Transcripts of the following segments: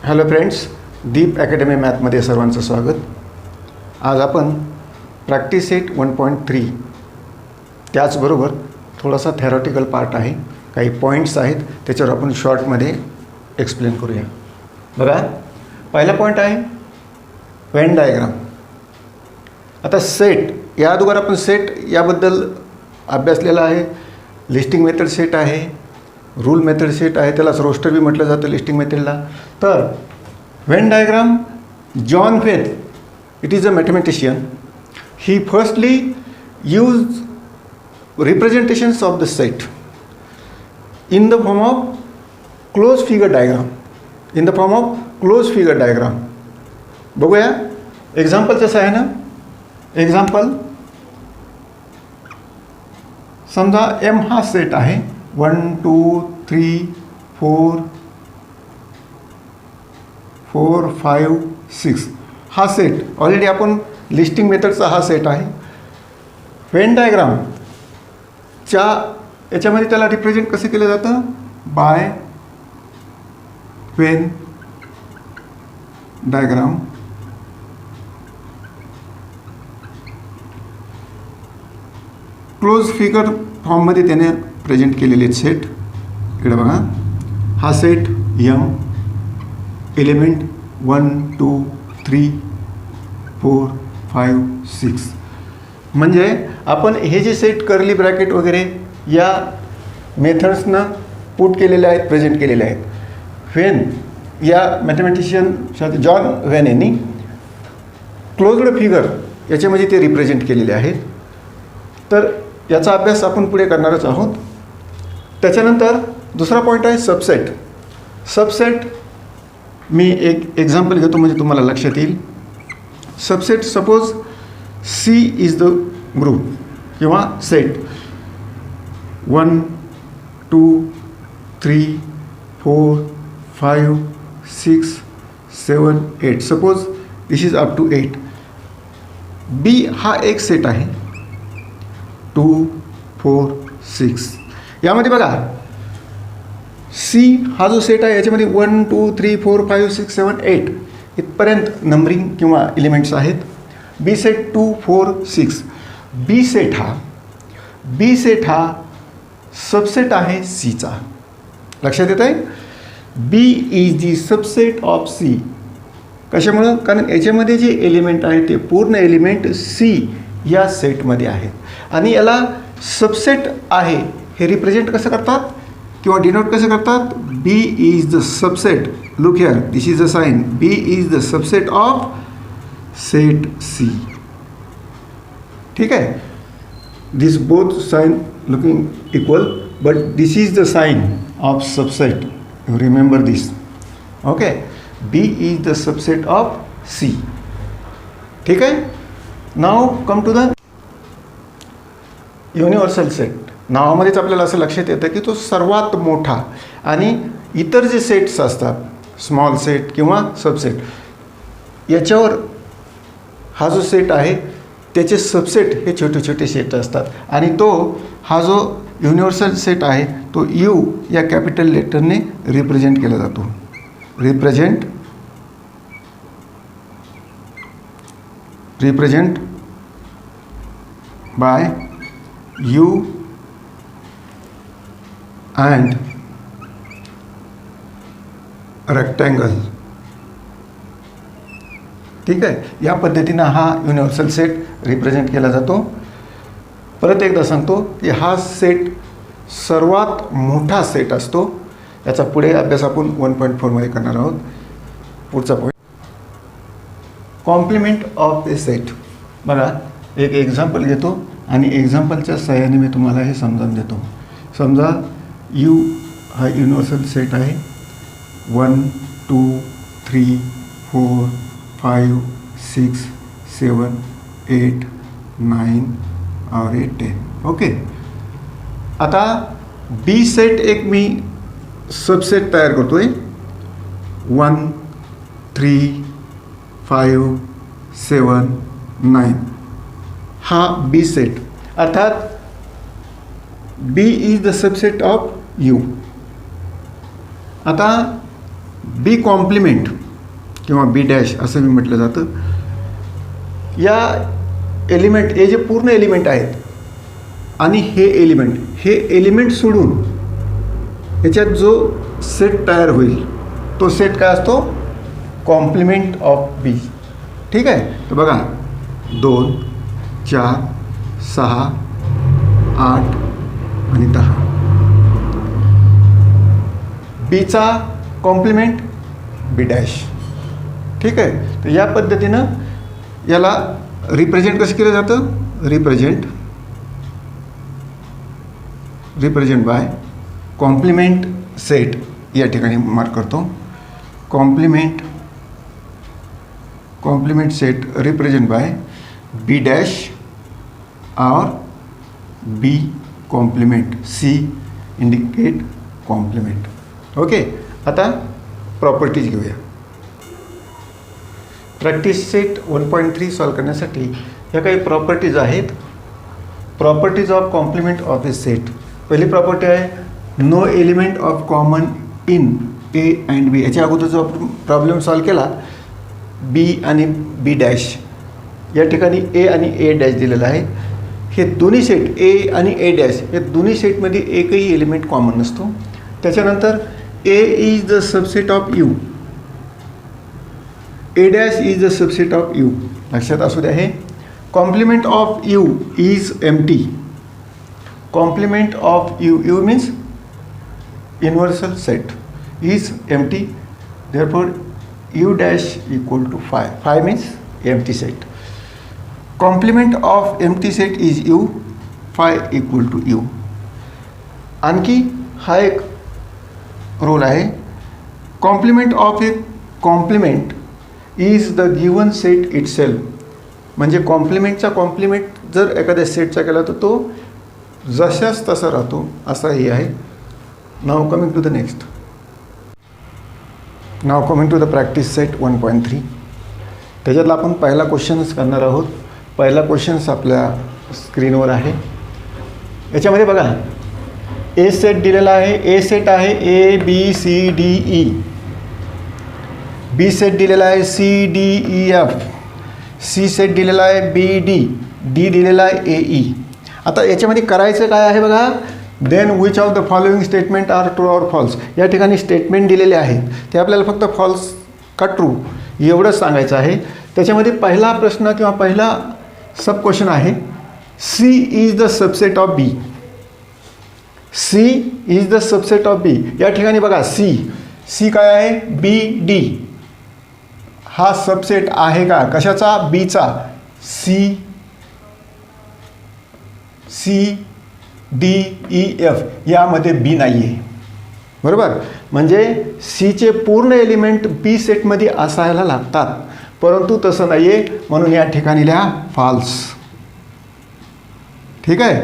Hello friends, दीप academy मॅथमध्ये सर्वांचं स्वागत. आज आपण प्रॅक्टिस सेट 1.3 त्याचबरोबर थोडासा थेरॉटिकल पार्ट आहे, काही पॉईंट्स आहेत त्याच्यावर आपण शॉर्टमध्ये एक्सप्लेन करूया. बघा, पहिला पॉईंट आहे व्हेन डायग्राम. आता सेट या अगोदर आपण सेट याबद्दल अभ्यासलेला आहे. लिस्टिंग मेथड सेट आहे, रूल मेथड सेट आहे, त्यालाच रोस्टर बी म्हटलं जातं लिस्टिंग मेथडला. तर Venn diagram, John Venn, it is a mathematician. He firstly use representations of the set in the form of close figure diagram. In the form of close figure diagram. बघूया example कसं आहे ना. Example, समजा M हा set आहे. 1 2 3 4 4 5 6 हा set already आपण listing मेथडचा हा सेट आहे. व्हेन डायग्रामच्या याच्यामध्ये त्याला रिप्रेझेंट कसं केलं जातं, bye Venn diagram. Close figure फॉर्ममध्ये त्याने प्रेझेंट केलेले सेट. इकडे बघा, हा सेट यम, एलिमेंट 1 2 3 4 5 6. म्हणजे आपण हे जे सेट कर्ली ब्रॅकेट वगैरे या मेथड्सनं पुट केलेले आहेत, प्रेझेंट केलेले आहेत. व्हेन या मॅथमॅटिशियन जॉन व्हेन यांनी क्लोज्ड फिगर याच्यामध्ये ते रिप्रेझेंट केलेले आहेत. तर याचा अभ्यास आपण पुढे करणारच आहोत. त्याच्यानंतर दुसरा पॉईंट आहे सबसेट. सबसेट मी एक एक्झाम्पल घेतो म्हणजे तुम्हाला लक्षात येईल. Subset, suppose C is the group किंवा set 1 2 3 4 5 6 7 8. Suppose this is up to 8. B हा एक सेट आहे 2 4 6. यामध्ये बघा, सी हा जो सेट आहे याच्यामध्ये 1 2 3 4 5 6 7 8 इथपर्यंत नंबरिंग किंवा एलिमेंट्स आहेत. B set 2 4 6. बी सेट हा सबसेट आहे सीचा. लक्षात येत आहे. B is the subset of C. कशामुळं? कारण याच्यामध्ये जे एलिमेंट आहे ते पूर्ण एलिमेंट सी या सेटमध्ये आहेत आणि याला सबसेट आहे हे रिप्रेझेंट कसं करतात किंवा डिनोट कसं करतात. B is the subset. Look here, this is the sign. B is the subset of set C. ठीक आहे. This both sign looking equal, but this is the sign of subset. You remember this. Okay. B is the subset of C. ठीक आहे. Now come to the universal set. नावामध्येच आपल्याला असं लक्षात येतं की तो सर्वात मोठा, आणि इतर जे सेट्स असतात स्मॉल सेट किंवा सबसेट याच्यावर हा जो सेट आहे त्याचे सबसेट हे छोटे छोटे सेट असतात. आणि तो हा जो युनिव्हर्सल सेट आहे तो यू या कॅपिटल लेटरने रिप्रेझेंट केला जातो. Represent by U and rectangle. ठीक आहे. या पद्धतीनं हा युनिव्हर्सल सेट रिप्रेझेंट केला जातो. परत एकदा सांगतो की हा सेट सर्वात मोठा सेट असतो. याचा पुढे अभ्यास आपण 1.4 मध्ये करणार आहोत. पुढचा point, complement of a set. बघा, एक एक्झाम्पल घेतो आणि एक्झाम्पलच्या सहाय्याने मी तुम्हाला हे समजावून देतो. समजा यू हा युनिव्हर्सल सेट आहे. 1 2 3 4 5 6 7 8 9 और 10. ओके. आता बी सेट एक मी सबसेट तयार करतोय. 1 3 5 7 9 हा बी सेट. अर्थात B is the subset of U. आता बी कॉम्प्लिमेंट किंवा बी डॅश असं मी म्हटलं जातं. या एलिमेंट हे जे पूर्ण एलिमेंट आहेत आणि हे एलिमेंट सोडून याच्यात जो सेट तयार होईल तो सेट काय असतो, कॉम्प्लिमेंट ऑफ बी. ठीक आहे. तर बघा 2 4 6 8 आणि 10 बीचा कॉम्प्लिमेंट बी डॅश. ठीक आहे. तर या पद्धतीनं याला रिप्रेझेंट कसं केलं जातं, रिप्रेझेंट बाय कॉम्प्लिमेंट सेट. या ठिकाणी मार्क करतो, complement set represent by B dash और B complement, C indicate complement. Okay. आता प्रॉपर्टीज घेऊया. प्रॅक्टिस सेट 1.3 सॉल्व करण्यासाठी ह्या काही प्रॉपर्टीज आहेत. Properties of complement of a set. पहिली प्रॉपर्टी आहे no element of common in A and B. याच्या अगोदर जो प्रॉब्लेम सॉल्व केला बी आणि बी डॅश, या ठिकाणी ए आणि ए डॅश दिलेला आहे. हे दोन्ही सेट ए आणि ए डॅश या दोन्ही सेटमध्ये एकही एलिमेंट कॉमन नसतो. त्याच्यानंतर A is the subset of U, A dash is the subset of U. लक्षात असू द्या. हे complement of U is empty. Complement of U means universal set is empty, therefore u dash equal to 5. 5 means empty set. Complement of empty set is u, 5 equal to u. आणखी हा एक rule आहे. Complement of a complement is the given set itself. म्हणजे कॉम्प्लिमेंटचा complement जर एखाद्या सेटचा केला तर तो जशाच तसा राहतो, असा हे आहे. Now coming to the next. Now coming to the practice set 1.3. त्याच्यातला आपण पहिला क्वेश्चनच करणार आहोत. पहिला क्वेश्चन्स आपल्या स्क्रीनवर आहे. याच्यामध्ये बघा ए सेट दिलेला आहे. ए सेट आहे A B C D E. B set दिलेला आहे C D E F. C set दिलेला आहे बी डी. डी दिलेला आहे ए ई. आता याच्यामध्ये करायचं काय आहे बघा, then which of the following statement are true or false. या ठिकाणी स्टेटमेंट दिलेले आहेत, ते आपल्याला फक्त फॉल्स का ट्रू एवढंच सांगायचं आहे. त्याच्यामध्ये पहिला प्रश्न किंवा पहिला सब क्वेश्चन आहे C is the subset of B. C is the subset of B. या ठिकाणी बघा सी काय आहे, बी डी हा सबसेट आहे का, कशाचा, बीचा. सी डी ई एफ यामध्ये बी नाही आहे. बरोबर. म्हणजे सीचे पूर्ण एलिमेंट बी सेटमध्ये असायला लागतात, परंतु तसं नाही आहे, म्हणून या ठिकाणी लिहा फॉल्स. ठीक आहे.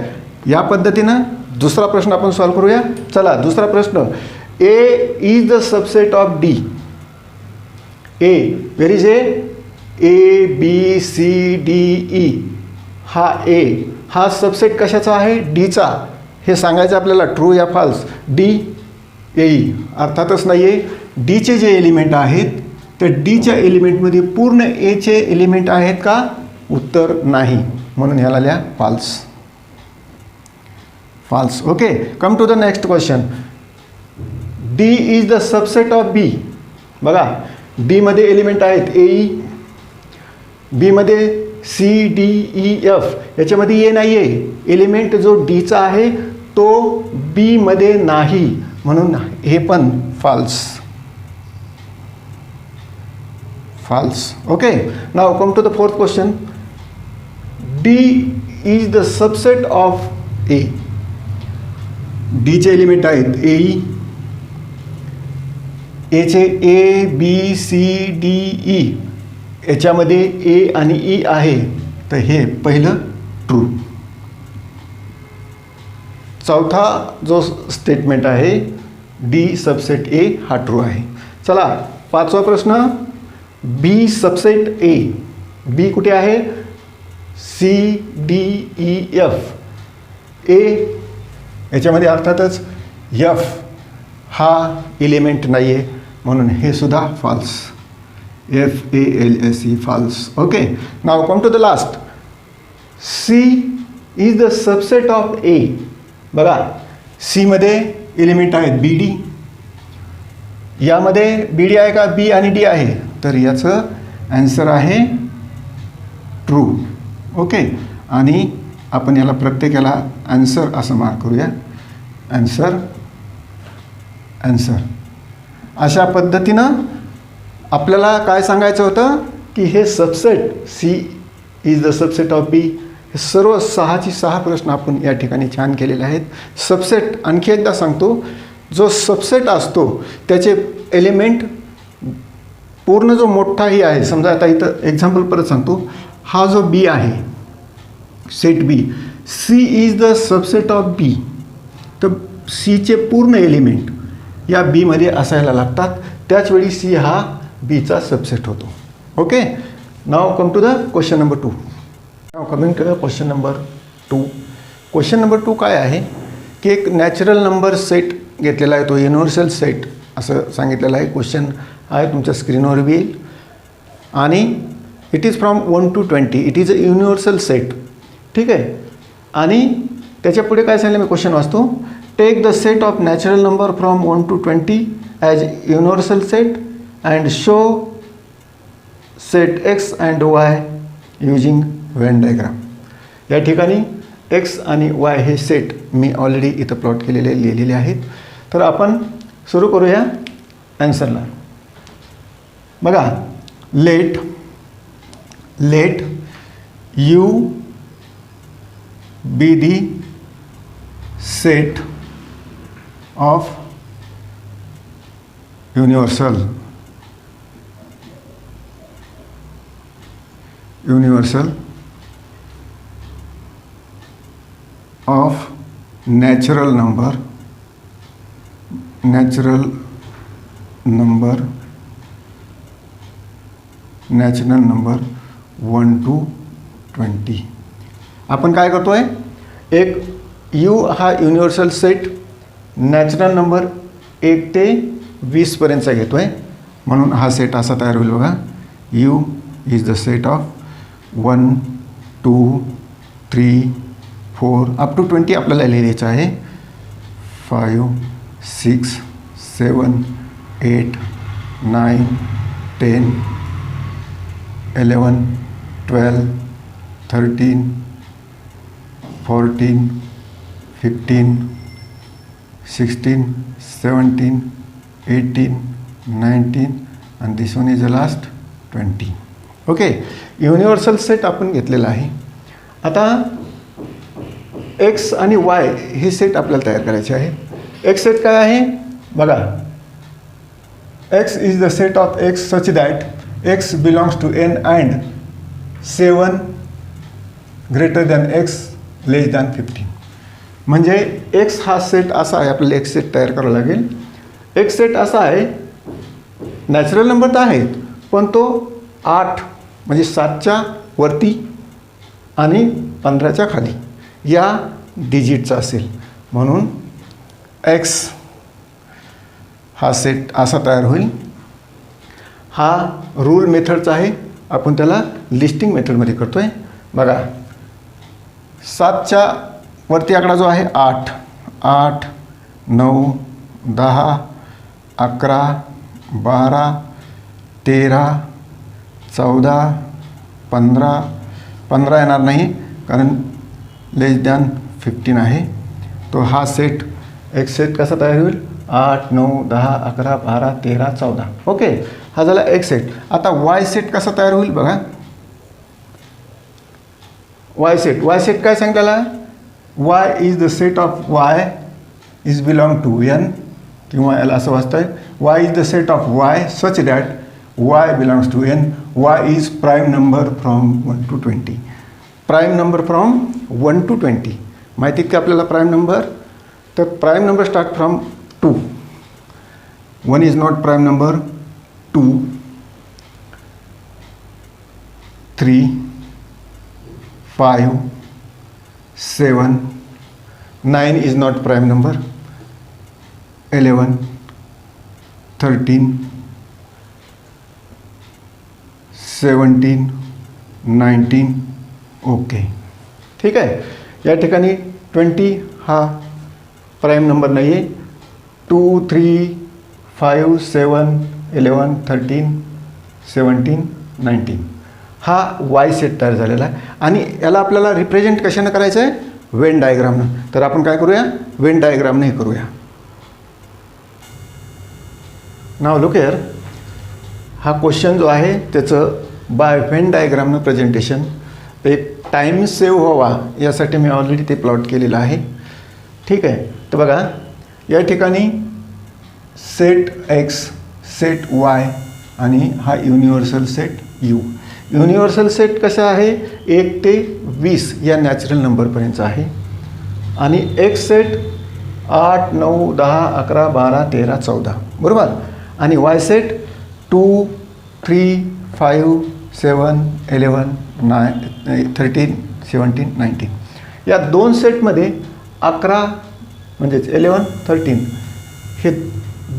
या पद्धतीनं दुसरा प्रश्न आपण सॉल्व करूया. चला दुसरा प्रश्न. A is the subset of D. A where is A B C D E. A हा सबसेट कशाचा आहे, डीचा. हे सांगायचं आपल्याला ट्रू या फॉल्स. डी ए ई अर्थातच नाही आहे. डीचे जे एलिमेंट आहेत तर डीच्या एलिमेंटमध्ये पूर्ण एचे एलिमेंट आहेत का, उत्तर नाही, म्हणून ह्याला लिहा false. False. Okay. Come to the next question. D is the subset of B. बघा डीमध्ये एलिमेंट आहेत ए ई, बीमध्ये सी डी ई एफ. याच्यामध्ये ए नाही आहे. एलिमेंट जो डीचा आहे तो बीमध्ये नाही, म्हणून हे पण false. False. Okay. Now come to the fourth question. D is the subset of A. डीचे एलिमेंट आहेत ए ई. एचे A B C D E. याच्यामध्ये ए आणि ई आहे, तर हे पहिलं ट्रू. चौथा जो स्टेटमेंट आहे डी सबसेट ए हा ट्रू आहे. चला पाचवा प्रश्न. बी सबसेट ए. बी कुठे आहे, सी डी ई एफ. ए याच्यामध्ये अर्थातच एफ हा एलिमेंट नाही आहे, म्हणून हे सुद्धा false. FALSE false. Okay, now come to the last. C is the subset of A. बघा, C मध्ये एलिमेंट आहेत BD. यामध्ये BD आहे का? B आणि D आहे. तर याचं ॲन्सर आहे ट्रू. ओके, आणि आपण याला प्रत्येकाला ॲन्सर असं मार्क करूया. ॲन्सर. अशा पद्धतीनं आपल्याला काय सांगायचं होतं की हे subset C is the subset of B. हे सर्व 6ची 6 प्रश्न आपण या ठिकाणी छान केलेले आहेत. सबसेट आणखी एकदा सांगतो, जो सबसेट असतो त्याचे एलिमेंट पूर्ण जो मोठाही आहे, समजा आता इथं एक्झाम्पल परत सांगतो, हा जो B आहे set B, C is the subset of B. तर Cचे पूर्ण एलिमेंट या Bमध्ये असायला लागतात, त्याचवेळी C हा Bचा सबसेट होतो. Okay, now come to the question number 2. Now coming to the question number 2. Question number 2 काय आहे की एक नॅचरल नंबर सेट घेतलेला आहे, तो युनिव्हर्सल सेट असं सांगितलेलं आहे. क्वेश्चन आहे तुमच्या स्क्रीनवर बी येईल. आणि it is from 1 to 20. It is a universal set. ठीक आहे, आणि त्याच्या पुढे काय सांगितलं, मी क्वेश्चन वाचतो. Take the set of natural number from 1 to 20 as universal set and show set X and Y using Venn diagram. या ठिकाणी X आणि Y हे सेट मी ऑलरेडी इथं प्लॉट केलेले लिहिलेले आहेत. तर आपण सुरू करूया ॲन्सरला. बघा, let U be the set of universal of natural number 1 to 20. आपण काय करतोय, एक U हा युनिव्हर्सल सेट नॅचरल नंबर 1 ते 20 पर्यंतचा घेतोय, म्हणून हा सेट असा तयार होईल. बघा, U is the set of 1 2 3 4 up to 20 आपल्याला लिहायचं आहे. 5 6 7 8 9 10 11 12 13 14 15 16 17 18 19 and this one is the last 20. Okay, universal set आपण घेतलेला आहे. आता X आणि Y हे सेट आपल्याला तयार करायचे आहे. X सेट काय आहे बघा, X is the set of X such that X belongs to N and 7 greater than X less than 15. म्हणजे X हा सेट असा आहे, आपल्याला X सेट तयार करावा लागेल. X सेट असा आहे, नॅचरल नंबर तर आहेत पण तो 8 म्हणजे 7च्या वरती आणि 15च्या खाली या डिजिटचा असेल, म्हणून X हा सेट असा तयार होईल. हा रूल मेथडचा आहे, आपण त्याला लिस्टिंग मेथडमध्ये करतोय. बघा, 7च्या वरती आकडा जो आहे 8 8 9 10 11 12 13 14 15 15 येणार नाही कारण लेस दॅन 15 आहे. तो हा सेट एक सेट कसा तयार होईल, 8 9 10 11 12 13 14. ओके, हा झाला एक सेट. आता वाय सेट कसा तयार होईल बघा. वाय सेट काय सांगितलेला, Y is the set of Y is belong to N, किंवा याला असं वाचता येईल, Y is the set of Y such that Y belongs to N. Y is prime number from 1 to 20. Prime number from 1 to 20 माहिती का आपल्याला prime number, तर prime number start from 2. 1 is not prime number, 2 3 5 7 9 is not prime number, 11 13 17 19 okay. ठीक आहे. या ठिकाणी 20 हा prime number नाही आहे. 2 3 5 7 11 13 17 19 हा वाय सेट तयार झालेला आहे. आणि याला आपल्याला रिप्रेझेंट कशानं करायचं आहे? वेन डायग्रामनं. तर आपण काय करूया? वेन डायग्रामने हे करूया. Now look here. हा क्वेश्चन जो आहे त्याचं बाय वेन डायग्रामनं प्रेझेंटेशन. एक टाईम सेव्ह व्हावा यासाठी मी ऑलरेडी ते प्लॉट केलेलं आहे. ठीक आहे. तर बघा या ठिकाणी सेट एक्स, सेट वाय आणि हा universal set you. Universal set कसा आहे? 1 ते 20 या नॅचरल नंबरपर्यंतचा आहे. आणि एक्स सेट 8 9 10 11 12 13 14 बरोबर. आणि वाय सेट 2 3 5 7 11 13 17 19 या दोन सेटमध्ये 11 म्हणजेच 11 13 हे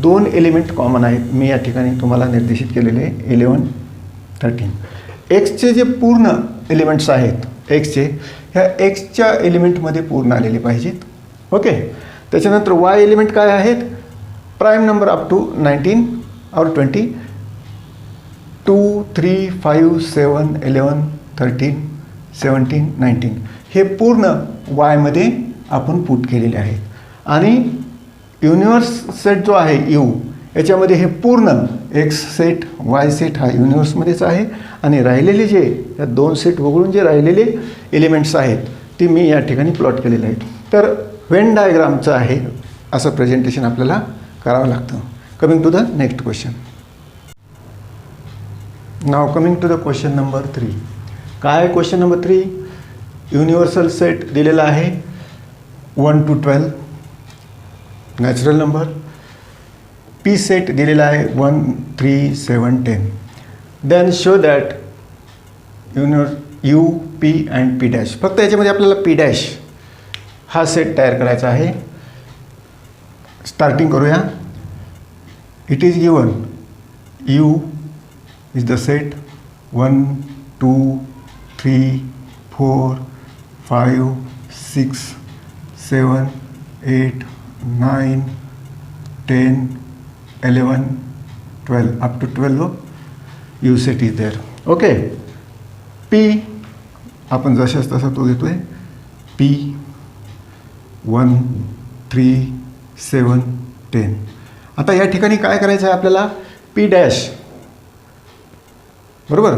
दोन एलिमेंट कॉमन आहेत. मी या ठिकाणी तुम्हाला निर्देशित केलेले 11 13. एक्सचे जे पूर्ण एलिमेंट्स आहेत एक्सचे, ह्या एक्सच्या एलिमेंटमध्ये पूर्ण आलेले पाहिजेत. ओके. त्याच्यानंतर वाय एलिमेंट काय आहेत? प्राईम नंबर अप टू 19 और 20 2 3 5 7 11 13 17 19 हे पूर्ण वायमध्ये आपण पुट केलेले आहेत. आणि युनिव्हर्स सेट जो आहे यू याच्यामध्ये हे पूर्ण एक्स सेट वाय सेट हा युनिव्हर्समध्येच आहे. आणि राहिलेले जे या दोन सेट वगळून जे राहिलेले एलिमेंट्स आहेत ती मी या ठिकाणी प्लॉट केलेले आहेत. तर वेन डायग्रामचं आहे असं प्रेझेंटेशन आपल्याला करावं लागतं. Coming to the next question. Now coming to the question number 3. काय क्वेश्चन नंबर 3? युनिव्हर्सल सेट दिलेला आहे 1 to 12 natural number. P set दिलेला आहे 1 3 7 10. Then show that U P and P dash. फक्त याच्यामध्ये आपल्याला पी डॅश हा सेट तयार करायचा आहे. स्टार्टिंग करूया. It is given you is the set 1 2 3 4 5 6 7 8 9 10 11 12 up to 12 U set is there. Okay. P आपण जशाच तसा तो घेतोय. P 1 3 7 10. आता या ठिकाणी काय करायचं आहे आपल्याला? P डॅश बरोबर.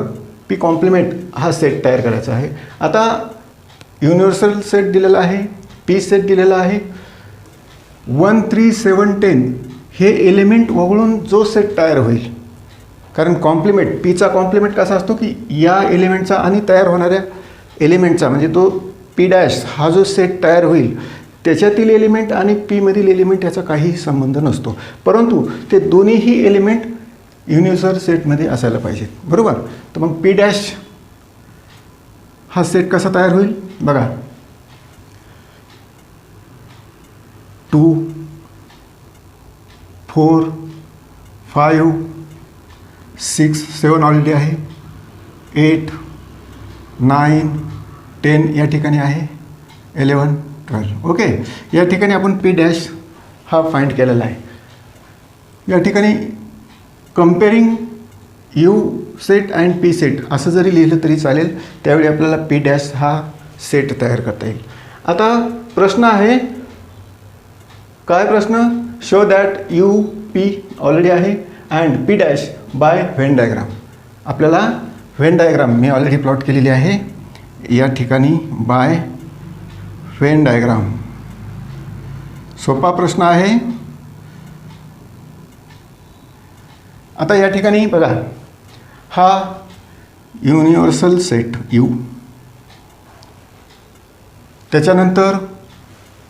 पी कॉम्प्लिमेंट हा सेट तयार करायचा आहे. आता युनिव्हर्सल सेट दिलेला आहे, पी सेट दिलेला आहे. 1 3 7 10 हे एलिमेंट वगळून जो सेट तयार होईल, कारण कॉम्प्लिमेंट पीचा कॉम्प्लिमेंट कसा असतो की या एलिमेंटचा आणि तयार होणाऱ्या एलिमेंटचा म्हणजे तो पी डॅश हा जो सेट तयार होईल त्याच्यातील एलिमेंट आणि पीमधील एलिमेंट याचा काहीही संबंध नसतो. परंतु ते दोन्हीही एलिमेंट युनिव्हर्सल सेटमध्ये असायला पाहिजेत बरोबर. तर मग पी डॅश हा सेट कसा तयार होईल बघा. 2 4 5 6 7 ऑलरेडी आहे. 8 9 10 या ठिकाणी आहे. 11 12 ओके. या ठिकाणी आपण पी डॅश हा फाइंड केलेला आहे. या ठिकाणी comparing you set and P set असं जरी लिहिलं तरी चालेल. त्यावेळी आपल्याला पी डॅश हा सेट तयार करता येईल. आता प्रश्न आहे काय प्रश्न? Show that U P already आहे and P dash by Venn diagram. आपल्याला व्हेन डायग्राम मी ऑलरेडी प्लॉट केलेली आहे या ठिकाणी बाय व्हेन डायग्राम. सोपा प्रश्न आहे. आता या ठिकाणी बघा हा युनिव्हर्सल सेट यू, त्याच्यानंतर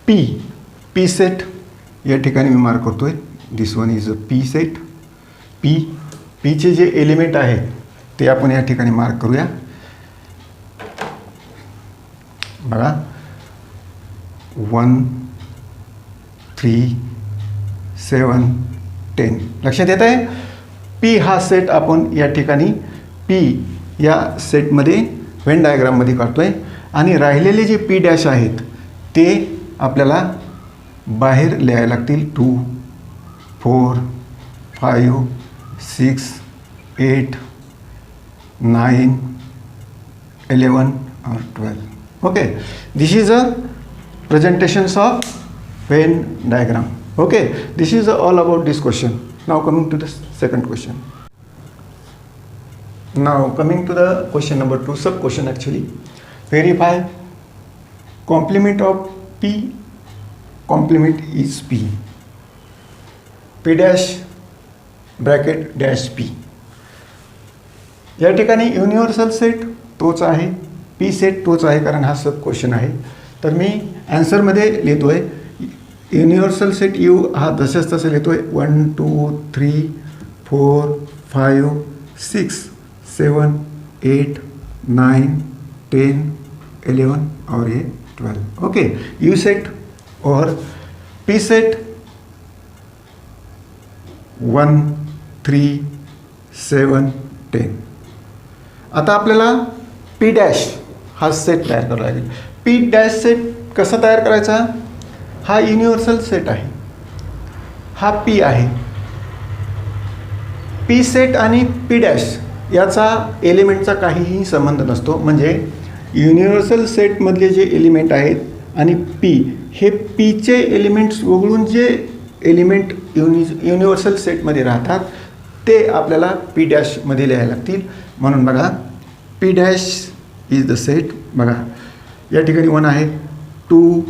पी पी सेट या ठिकाणी मी मार्क करतोय. This one is a P set. पीचे जे एलिमेंट आहेत ते आपण या ठिकाणी मार्क करूया. बघा 1 3 7 10. लक्षात येत आहे? पी हा सेट आपण या ठिकाणी पी या सेटमध्ये व्हेन डायग्राममध्ये काढतो आहे आणि राहिलेले जे पी डॅश आहेत ते आपल्याला बाहेर लिहायला लागतील. 2 4 5 6 8 9 11 or 12. Okay, this is a presentations of Venn diagram. Okay, this is all about this question. Now coming to the second question. Now coming to the question number 2, sub question actually. Verify complement of P. Complement is P. P dash bracket dash P. या ठिकाणी universal set तोच आहे, P set तोच आहे, कारण हा सब question आहे. तर मी ॲन्सरमध्ये लिहितो आहे युनिव्हर्सल सेट यू हा जसंच तसं लिहितो आहे. 1 2 3 4 5 6 7 8 9 10 11 और ये 12. ओके, यू सेट और पी सेट 1 3 7 10. आता आपल्याला पी डॅश हा सेट तयार करावा लागेल. पी डॅश सेट कसा तयार करायचा? हा युनिव्हर्सल सेट आहे, हा पी आहे. पी सेट आणि पी डॅश याचा एलिमेंटचा काहीही संबंध नसतो. म्हणजे युनिव्हर्सल सेटमधले जे एलिमेंट आहेत आणि पी हे पीचे एलिमेंट्स वगळून जे एलिमेंट युनिव्हर्सल सेटमध्ये राहतात ते आपल्याला पी डॅशमध्ये लिहायला लागतील. म्हणून बघा P dash is the set. बघा या ठिकाणी 1 आहे, 2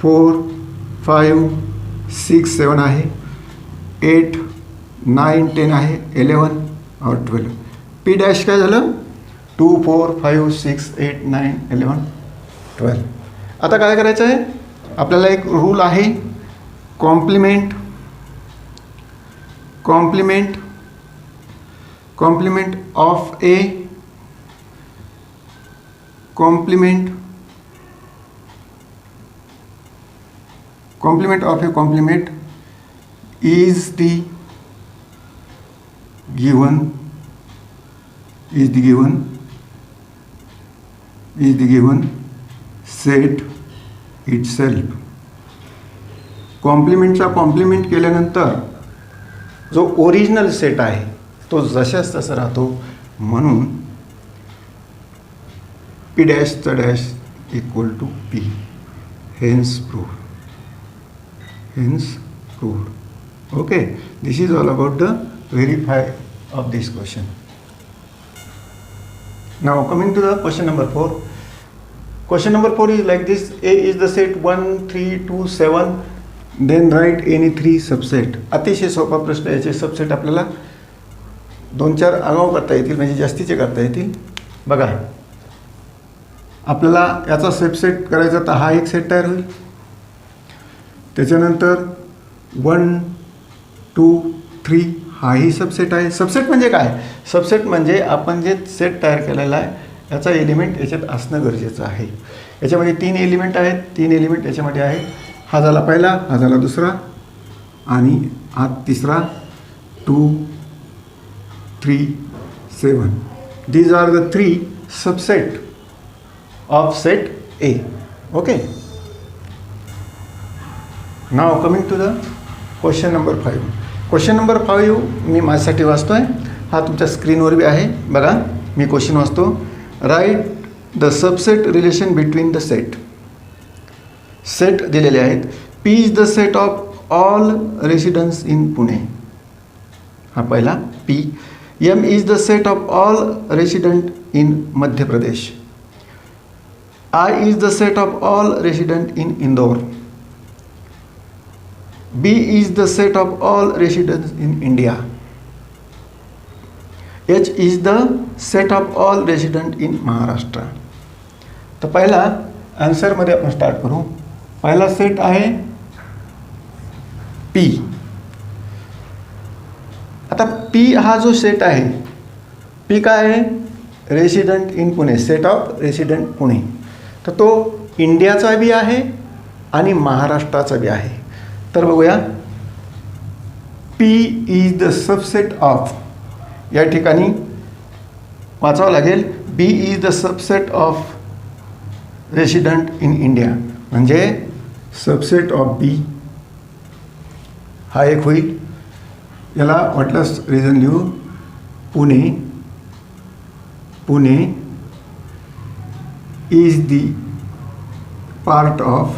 4 5 6 7 आहे, 8 9 10 आहे, 11 और 12. पी डॅश काय झालं? 2 4 5 6 8 9 11 12. आता काय करायचं आहे? आपल्याला एक रूल आहे, complement of A complement of a complement is the given set itself. कॉम्प्लिमेंटचा कॉम्प्लिमेंट केल्यानंतर जो ओरिजिनल सेट आहे तो जशाच तसा राहतो. म्हणून पी डॅशचा dash equal to P. Hence proved. Okay, this is all about the verify of this question. Now coming to the question number 4. Question number 4 is like this. A is the set 1 3 2 7. Then write any 3 subset. अतिशय सोपा प्रश्न. याचे subset आपल्याला 2-4 आगाऊ करता येतील, म्हणजे जास्तीचे करता येतील. बघा आपल्याला याचा सबसेट करायचा तर हा एक सेट तयार होईल. त्याच्यानंतर 1 2 3 हाही सबसेट आहे. सबसेट म्हणजे काय? सबसेट म्हणजे आपण जे सेट तयार केलेला आहे याचा एलिमेंट याच्यात असणं गरजेचं आहे. याच्यामध्ये 3 एलिमेंट आहेत, 3 एलिमेंट याच्यामध्ये आहेत. हा झाला पहिला, हा झाला दुसरा आणि हा तिसरा. 2 3 7. These are the 3 subset of set A. Okay, now coming to the question number 5. Question number 5 मी माझ्यासाठी वाचतो आहे. हा तुमच्या स्क्रीनवर बी आहे. बघा मी क्वेश्चन वाचतो. Write the subset relation between the set. Set दिलेले आहेत. P is the set of all residents in Pune. हा पहिला P. M is the set of all resident in Madhya Pradesh. I is the set of all resident in Indore. B is the set of all residents in India. H is the set of all resident in Maharashtra. तर पहिला आन्सरमध्ये आपण start करू. पहिला set आहे P. आता P हा जो set आहे, P काय आहे? Resident in Pune. Set of resident Pune. तर तो इंडियाचा बी आहे आणि महाराष्ट्राचा बी आहे. तर बघूया P is the subset of, या ठिकाणी वाचावं लागेल, B is the subset of resident in India, म्हणजे सबसेट ऑफ B हा एक होईल. याला वाटलंच रिझन लिहू, Pune is the part of,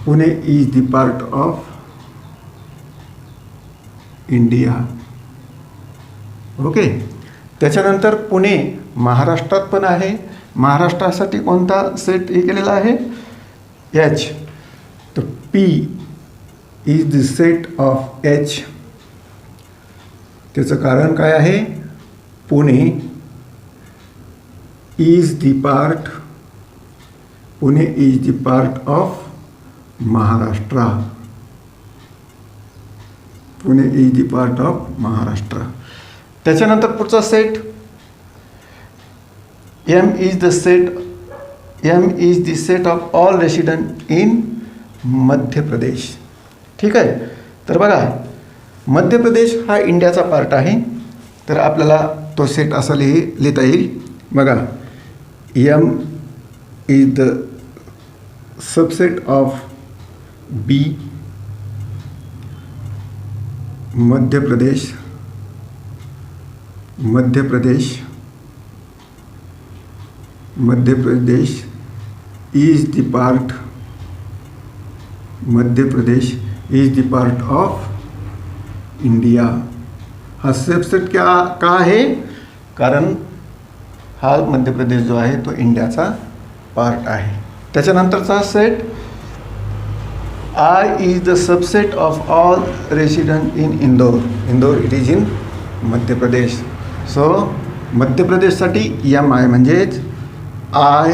Pune is the part of India. Okay. त्याच्यानंतर पुणे महाराष्ट्रात पण आहे. महाराष्ट्रासाठी कोणता सेट हे केलेला आहे, एच. तर P is the set of H. त्याचं कारण काय आहे, Pune is the part, Pune is the part of Maharashtra, Pune is the part of Maharashtra. त्याच्यानंतर पुढचा set M is the set of all resident in Madhya प्रदेश. ठीक आहे. तर बघा, मध्य प्रदेश हा इंडियाचा पार्ट आहे, तर आपल्याला तो सेट असा लिहिता येईल. बघा, M is the subset of B, Madhya Pradesh is the part, Madhya Pradesh is the part of India. हा सबसेट का आहे, कारण हा मध्य प्रदेश जो आहे तो इंडियाचा पार्ट आहे. त्याच्यानंतरचा set I is the subset of all resident in Indore. Indore it is in Madhya Pradesh. So Madhya प्रदेशसाठी M आहे, म्हणजेच I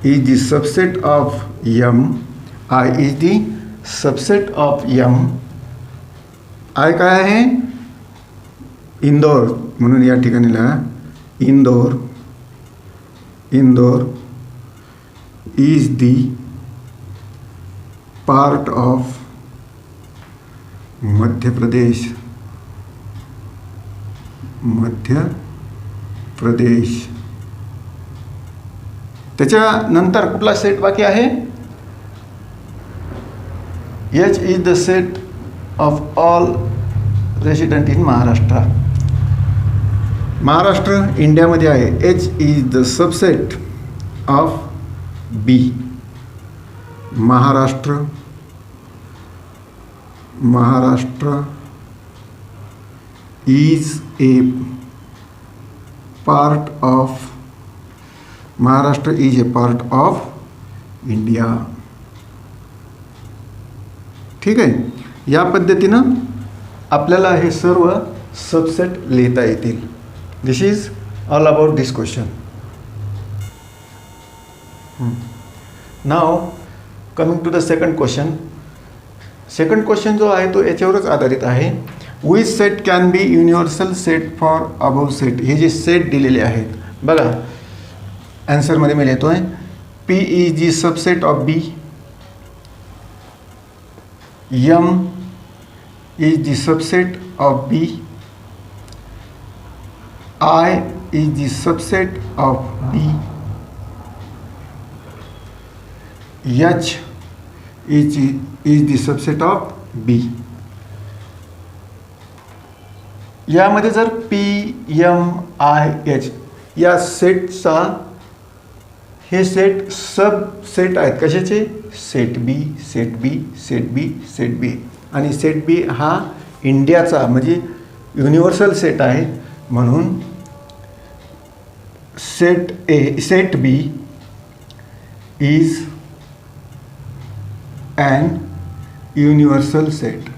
is the subset of M. I is the subset of M. I काय आहे, इंदोर, म्हणून या ठिकाणी लिहा Indore is the part of Madhya Pradesh. त्याच्यानंतर कुठला सेट बाकी आहे, H is the set of all resident in Maharashtra. Maharashtra इंडियामध्ये आहे. H is the subset of B. Maharashtra is a part of, Maharashtra is a part of India. ठीक आहे. या पद्धतीनं आपल्याला हे सर्व सबसेट लिहिता येतील. This is all about this question. Now coming to the second question. Second question जो आहे तो याच्यावरच आधारित आहे. Which set can be universal set for above set. हे जे सेट दिलेले आहेत बघा, ॲन्सरमध्ये मी लिहितो आहे, P is the subset of B, M is the subset of B, I is the subset of B, H is the subset of B. यामध्ये जर P, M, I, H या सेटचा, हे सेट सब सेट आहेत कशाचे, set B, set B, set B, set बी. आणि set बी हा इंडियाचा म्हणजे युनिव्हर्सल सेट आहे, म्हणून set B is an universal set.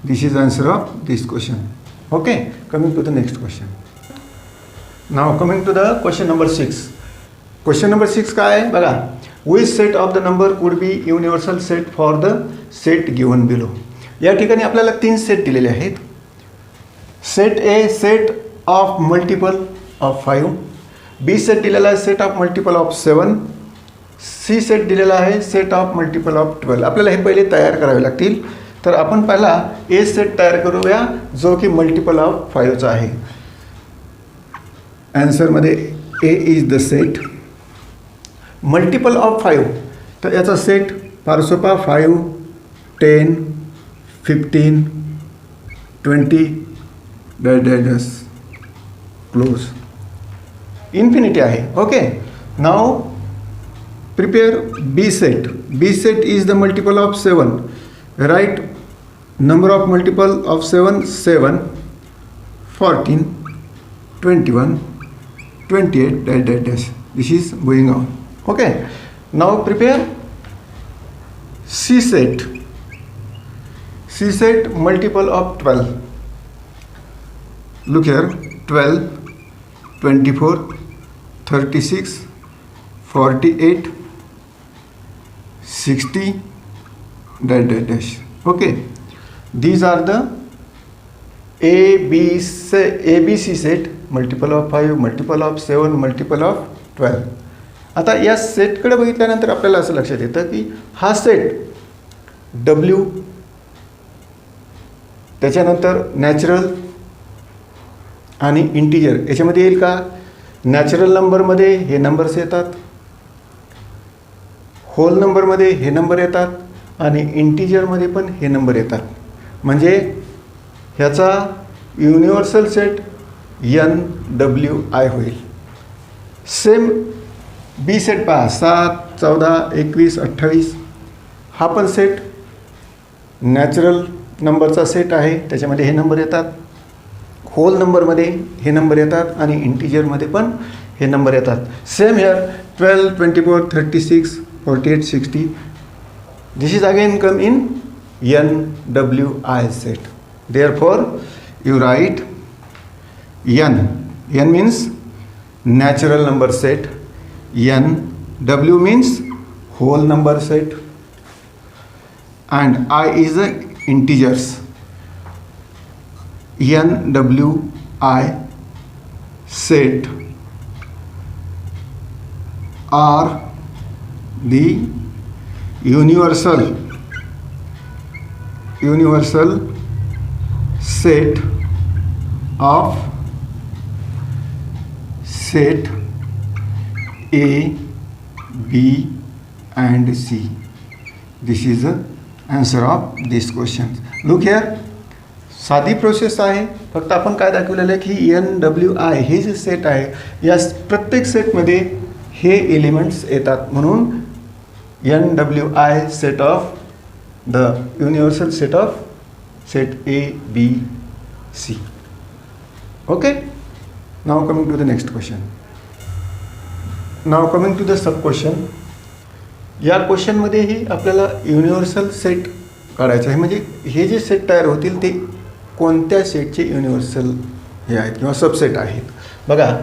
This is answer of this question. Okay. Coming to the next question. Now coming to the question number 6. Question number 6 काय आहे बघा, which set of the number would be universal set for the set given below. या ठिकाणी आपल्याला 3 set दिलेले आहेत. Set A set of multiple of 5, B set दिलेला आहे set of multiple of 7, C set दिलेला आहे, सेट ऑफ मल्टिपल ऑफ 12. आपल्याला हे पहिले तयार करावे लागतील. तर आपण पहिला ए सेट तयार करूया जो की मल्टिपल ऑफ 5चा आहे. ॲन्सरमध्ये A is the set. Multiple of 5, तर याचा सेट फार सोपा. 5, 10, 15, 20 dash dash dash close infinity आहे. Okay, now prepare B set. B set is the multiple of 7. Write number of multiple of 7, 7, 14, 21, 28 dash dash dash. This is going on. Okay, now prepare C set. C set multiple of 12. Look here, 12, 24, 36, 48, 60 dash dash dash. Okay, these are the ABC set, multiple of 5, multiple of 7, multiple of 12. आता या सेटकडे बघितल्यानंतर आपल्याला असं लक्षात येतं की हा set W, त्याच्यानंतर नॅचरल आणि इंटिजर याच्यामध्ये येईल का? नॅचरल नंबरमध्ये हे नंबर्स येतात, होल नंबरमध्ये हे नंबर येतात आणि इंटिजरमध्ये पण हे नंबर येतात. म्हणजे ह्याचा युनिव्हर्सल सेट NWI होईल. सेम बी सेट पहा, 7, 14, 21, 28 हा पण सेट नॅचरल नंबरचा सेट आहे, त्याच्यामध्ये हे नंबर येतात. होल नंबरमध्ये हे नंबर येतात आणि इंटिजरमध्ये पण हे नंबर येतात. Same here 12, 24, 36, 48, 60. This is again come in NWI set. Therefore, you write N. N means natural number set. W means whole number set. And I is the integers. NWI set are the universal set of set A, B and C. This is the answer of this question. Look here, साधी process आहे. फक्त आपण काय दाखवलेलं आहे की NWI हे जे सेट आहे या प्रत्येक सेटमध्ये हे एलिमेंट्स येतात, म्हणून NWI set of the universal set of set A, B, C. Okay, now coming to the next question. Now coming to the sub question. या क्वेश्चनमध्येही आपल्याला युनिव्हर्सल सेट काढायचं आहे, म्हणजे हे जे सेट तयार होतील ते कोणत्या सेटचे युनिव्हर्सल हे आहेत किंवा सबसेट आहेत. बघा,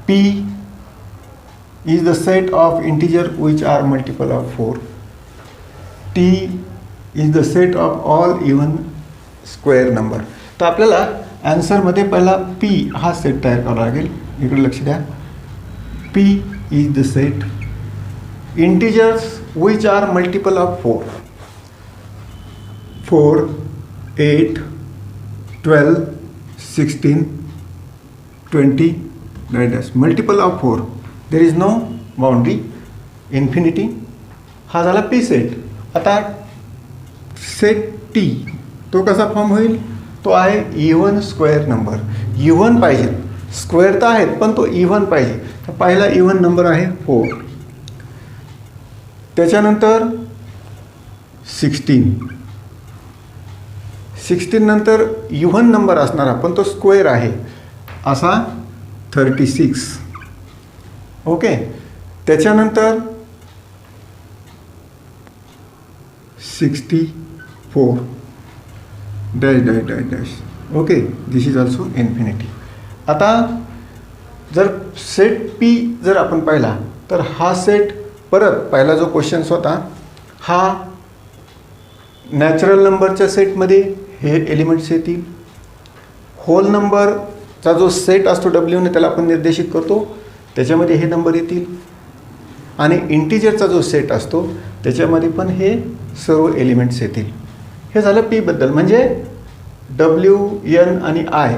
P is the set of integer which are multiple of 4. T is the set of all even square number. तर आपल्याला आन्सरमध्ये पहिला P हा सेट तयार करावा लागेल. इकडे लक्ष द्या. P is the set integers which are multiple of 4. 4, 8, 12, 16, 20, multiple of 4. There is no boundary, infinity. हा झाला P सेट. आता सेट T तो कसा फॉर्म होईल? तो आहे इव्हन स्क्वेअर नंबर. इव्हन पाहिजे, स्क्वेअर तर आहेत पण तो इव्हन पाहिजे. तर पहिला इव्हन नंबर आहे 4. त्याच्यानंतर 16 नंतर इव्हन नंबर असणारा पण तो स्क्वेअर आहे असा 36. ओके, त्याच्यानंतर 64 dash dash dash dash. Okay, this is also infinity. आता जर सेट P जर आपण पाहिला तर हा सेट परत पहिला जो क्वेश्चन होता हा नॅचरल नंबरच्या सेटमध्ये हे एलिमेंट्स येतील. होल नंबरचा जो सेट असतो W ने त्याला आपण निर्देशित करतो, त्याच्यामध्ये हे नंबर येतील. आणि इंटिजरचा जो सेट असतो त्याच्यामध्ये पण हे सर्व एलिमेंट्स येतील. हे झालं पीबद्दल. म्हणजे WN आणि I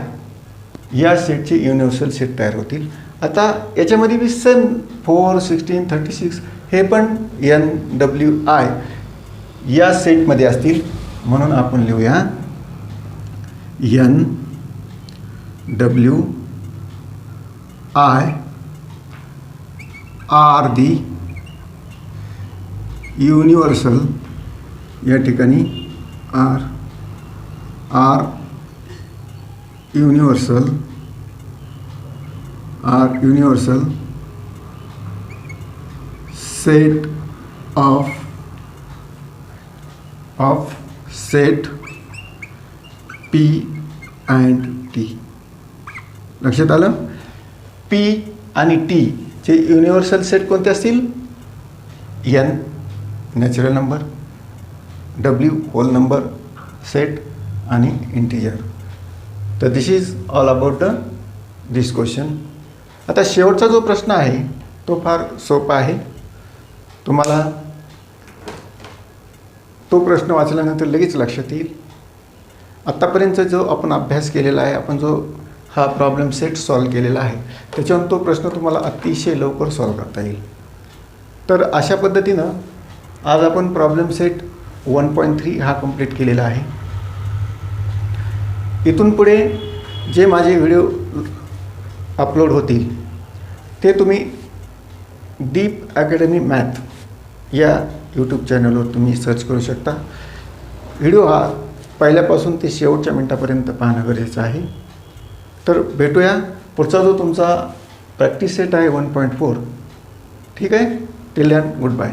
या सेटचे युनिव्हर्सल सेट तयार होतील. आता याच्यामध्ये बी सेम 4, 16, 36 हे पण NWI या सेटमध्ये असतील. म्हणून आपण लिहूया NWI आर दी युनिव्हर्सल, या ठिकाणी are universal set of set P and T. लक्षात आलं? P आणि T चे युनिव्हर्सल सेट कोणते असतील? N natural number, W whole number set आणि इंटिजर. तर this is all about this question. आता शेवटचा जो प्रश्न आहे तो फार सोपा आहे. तुम्हाला तो प्रश्न वाचल्यानंतर लगेच लक्षात येईल. आत्तापर्यंत जो आपण अभ्यास केलेला आहे, आपण जो हा प्रॉब्लेम सेट सॉल्व केलेला आहे, त्याच्यावर तो प्रश्न तुम्हाला अतिशय लवकर सॉल्व करता येईल. तर अशा पद्धतीनं आज आपण प्रॉब्लेम सेट 1.3 हा कंप्लीट केलेला आहे. इथून पुढे जे माझे व्हिडिओ अपलोड होतील ते तुम्ही डीप अकॅडमी मॅथ या यूट्यूब चॅनलवर तुम्ही सर्च करू शकता. व्हिडिओ हा पहिल्यापासून ते शेवटच्या मिनटापर्यंत पाहणं गरजेचं आहे. तर भेटूया. पुढचा जो तुमचा प्रॅक्टिस सेट आहे 1.4. ठीक आहे. Till then good bye.